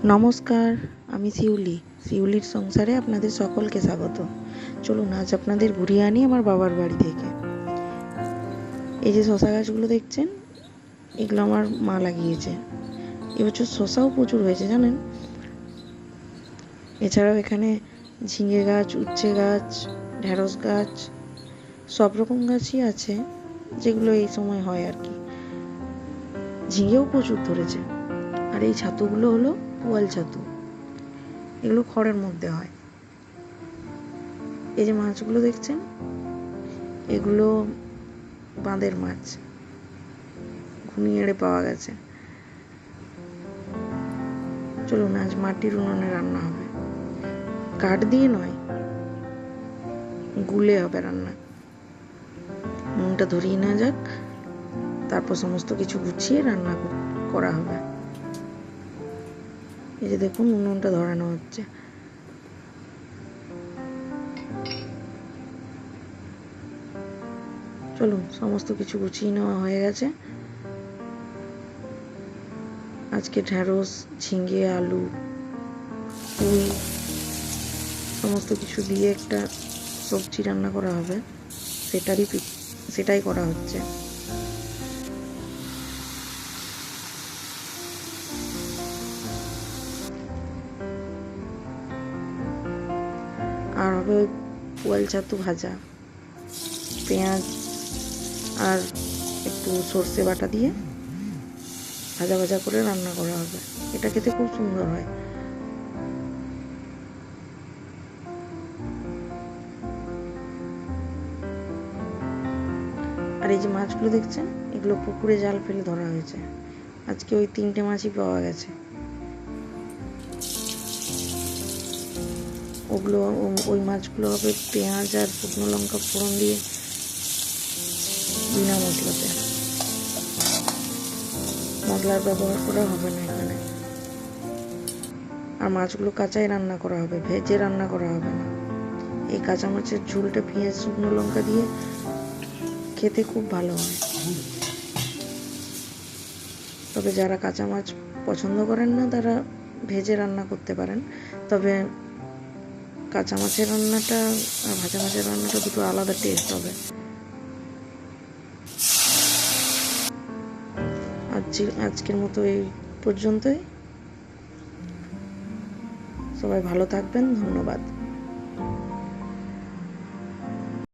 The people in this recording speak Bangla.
নমস্কার, আমি শিউলির সংসারে আপনাদের সকলকে স্বাগত। চলুন আজ আপনাদের ঘুরিয়ে আনি আমার বাবার বাড়ি থেকে। এই যে শশা গাছগুলো দেখছেন, এগুলো আমার মা লাগিয়েছে। এবছর শশাও প্রচুর হয়েছে জানেন। এছাড়াও এখানে ঝিঙে গাছ, উচ্ছে গাছ, ঢেঁড়স গাছ, সব রকম গাছই আছে, যেগুলো এই সময় হয় আর কি। ঝিঙেও প্রচুর ধরেছে। আর এই ছাতুগুলো হলো পুয়াল ছাতু, এগুলো খড়ের মধ্যে হয়। এই যে মাছগুলো দেখছেন, এগুলো বাঁধের মাছ, ঘুনিয়ে পাওয়া গেছে। চলুন আজ মাটির উনুনে রান্না হবে, কাঠ দিয়ে নয়, গুলে হবে রান্না। উনুনটা ধরিয়ে নেওয়া যাক, তারপর সমস্ত কিছু গুছিয়ে রান্না করা হবে। এই যে দেখুন, উনুনটা ধরানো হচ্ছে। চলুন, সমস্ত কিছু গুছিয়ে নেওয়া হয়ে গেছে। আজকে ঢেঁড়স, ঝিঙে, আলু, পুঁই সমস্ত কিছু দিয়ে একটা সবজি রান্না করা হবে, সেটাই করা হচ্ছে। আর হবে পুয়াল ছাতু ভাজা, পেঁয়াজ আর একটু সর্ষে বাটা দিয়ে ভাজা ভাজা করে রান্না করা হবে। এটা খেতে খুব সুন্দর হয়। আর এই যে মাছগুলো দেখছেন, এগুলো পুকুরে জাল ফেলে ধরা হয়েছে। আজকে ওই 3টে মাছই পাওয়া গেছে। ওই মাছগুলো হবে পেঁয়াজ আর শুকনো লঙ্কা ফোড়ন দিয়ে, বিনা মশলাতে। মশলার ব্যবহার করা হবে না এখানে। আর মাছগুলো কাঁচাই রান্না করা হবে, ভেজে রান্না করা হবে না। এই কাঁচা মাছের ঝোলটা পেঁয়াজ শুকনো লঙ্কা দিয়ে খেতে খুব ভালো হয়। তবে যারা কাঁচা মাছ পছন্দ করেন না, তারা ভেজে রান্না করতে পারেন। তবে কাঁচা মাছের রান্নাটা আর ভাজা মাছের রান্নাটা দুটো আলাদা টেস্ট হবে। আজকের মতো এই পর্যন্তই। সবাই ভালো থাকবেন, ধন্যবাদ।